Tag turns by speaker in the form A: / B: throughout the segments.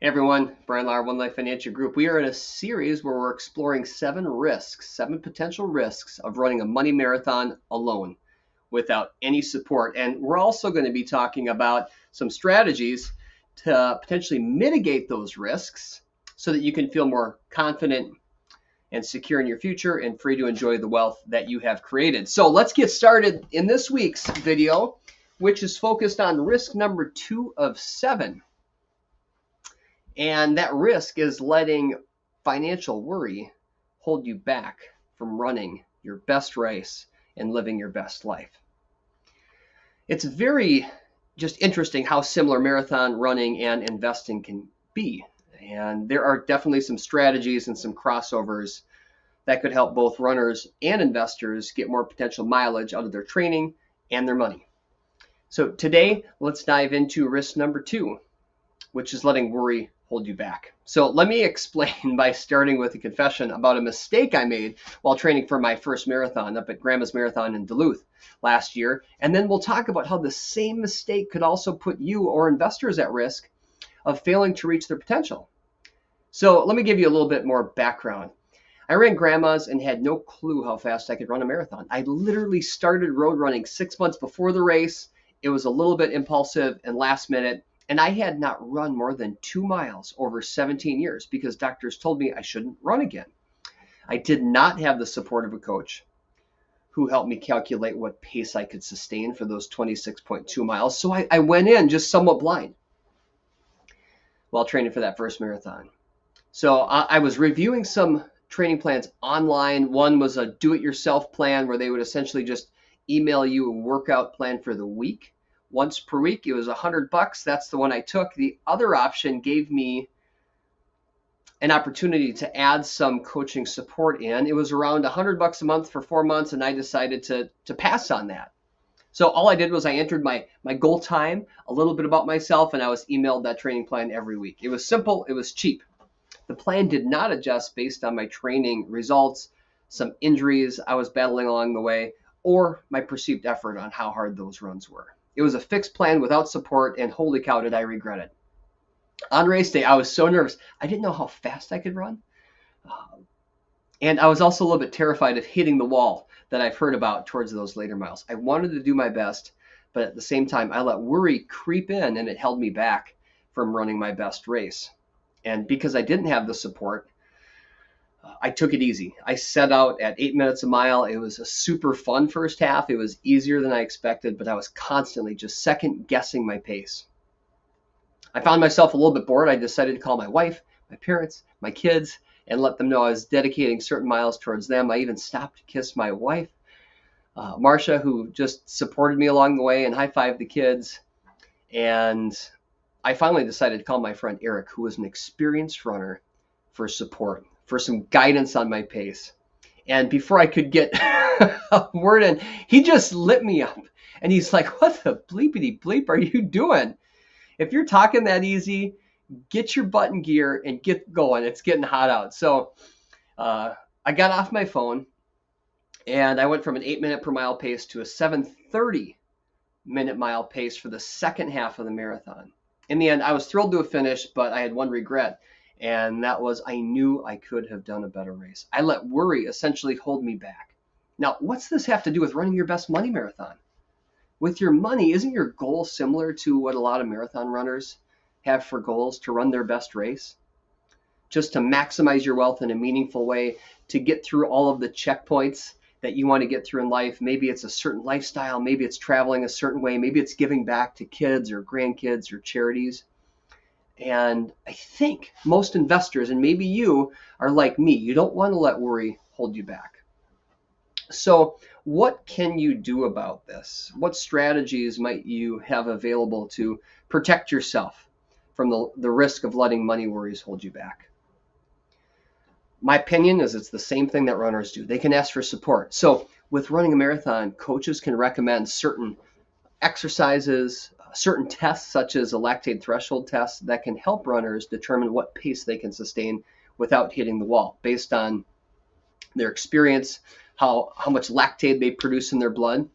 A: Hey everyone, Brian Lauer, One Life Financial Group. We are in a series where we're exploring seven potential risks of running a money marathon alone without any support. And we're also going to be talking about some strategies to potentially mitigate those risks so that you can feel more confident and secure in your future and free to enjoy the wealth that you have created. So let's get started in this week's video, which is focused on risk number 2 of 7. And that risk is letting financial worry hold you back from running your best race and living your best life. It's very just interesting how similar marathon running and investing can be. And there are definitely some strategies and some crossovers that could help both runners and investors get more potential mileage out of their training and their money. So today, let's dive into risk number 2, which is letting worry hold you back. So let me explain by starting with a confession about a mistake I made while training for my first marathon up at Grandma's Marathon in Duluth last year. And then we'll talk about how the same mistake could also put you or investors at risk of failing to reach their potential. So let me give you a little bit more background. I ran Grandma's and had no clue how fast I could run a marathon. I literally started road running 6 months before the race. It was a little bit impulsive and last minute. And I had not run more than 2 miles over 17 years because doctors told me I shouldn't run again. I did not have the support of a coach who helped me calculate what pace I could sustain for those 26.2 miles. So I went in just somewhat blind while training for that first marathon. So I was reviewing some training plans online. One was a do-it-yourself plan where they would essentially just email you a workout plan for the week. Once per week. It was $100. That's the one I took. The other option gave me an opportunity to add some coaching support in. It was around $100 a month for 4 months, and I decided to pass on that. So all I did was I entered my goal time, a little bit about myself, and I was emailed that training plan every week. It was simple. It was cheap. The plan did not adjust based on my training results, some injuries I was battling along the way, or my perceived effort on how hard those runs were. It was a fixed plan without support, and holy cow, did I regret it. On race day, I was so nervous. I didn't know how fast I could run. And I was also a little bit terrified of hitting the wall that I've heard about towards those later miles. I wanted to do my best, but at the same time, I let worry creep in, and it held me back from running my best race. And because I didn't have the support, I took it easy. I set out at 8 minutes a mile. It was a super fun first half. It was easier than I expected, but I was constantly just second guessing my pace. I found myself a little bit bored. I decided to call my wife, my parents, my kids, and let them know I was dedicating certain miles towards them. I even stopped to kiss my wife, Marcia, who just supported me along the way, and high-fived the kids. And I finally decided to call my friend Eric, who was an experienced runner, for support, for some guidance on my pace. And before I could get a word in, he just lit me up. And he's like, what the bleepity bleep are you doing? If you're talking that easy, get your butt in gear and get going. It's getting hot out. So I got off my phone and I went from an 8-minute per mile pace to a 7:30-minute mile pace for the second half of the marathon. In the end, I was thrilled to have finished, but I had one regret. And that was I knew I could have done a better race. I let worry essentially hold me back. Now, what's this have to do with running your best money marathon? With your money, isn't your goal similar to what a lot of marathon runners have for goals, to run their best race? Just to maximize your wealth in a meaningful way, to get through all of the checkpoints that you want to get through in life. Maybe it's a certain lifestyle. Maybe it's traveling a certain way. Maybe it's giving back to kids or grandkids or charities. And I think most investors, and maybe you, are like me. You don't want to let worry hold you back. So what can you do about this? What strategies might you have available to protect yourself from the risk of letting money worries hold you back? My opinion is it's the same thing that runners do. They can ask for support. So with running a marathon, coaches can recommend certain exercises, certain tests such as a lactate threshold test that can help runners determine what pace they can sustain without hitting the wall based on their experience, how much lactate they produce in their blood,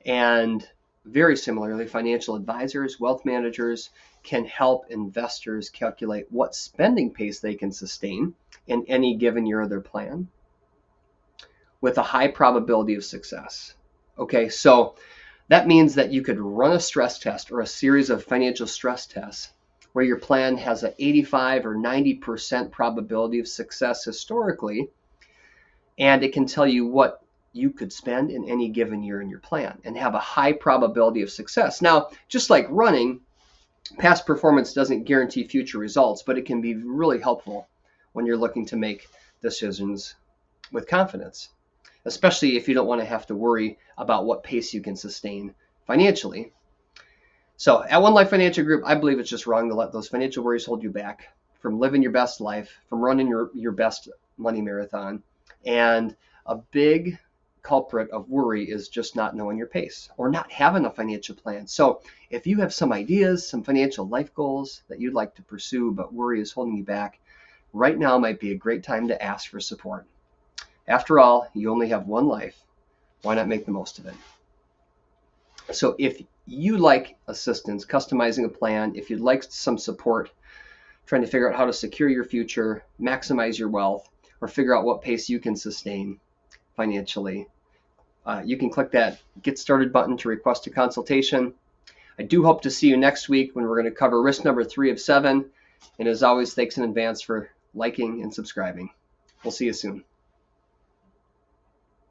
A: and very similarly, financial advisors, wealth managers can help investors calculate what spending pace they can sustain in any given year of their plan with a high probability of success. Okay, so that means that you could run a stress test or a series of financial stress tests where your plan has an 85 or 90% probability of success historically, and it can tell you what you could spend in any given year in your plan and have a high probability of success. Now, just like running, past performance doesn't guarantee future results, but it can be really helpful when you're looking to make decisions with confidence, especially if you don't want to have to worry about what pace you can sustain financially. So at One Life Financial Group, I believe it's just wrong to let those financial worries hold you back from living your best life, from running your best money marathon. And a big culprit of worry is just not knowing your pace or not having a financial plan. So if you have some ideas, some financial life goals that you'd like to pursue, but worry is holding you back, right now might be a great time to ask for support. After all, you only have one life. Why not make the most of it? So if you like assistance, customizing a plan, if you'd like some support, trying to figure out how to secure your future, maximize your wealth, or figure out what pace you can sustain financially, you can click that Get Started button to request a consultation. I do hope to see you next week when we're going to cover risk number 3 of 7. And as always, thanks in advance for liking and subscribing. We'll see you soon.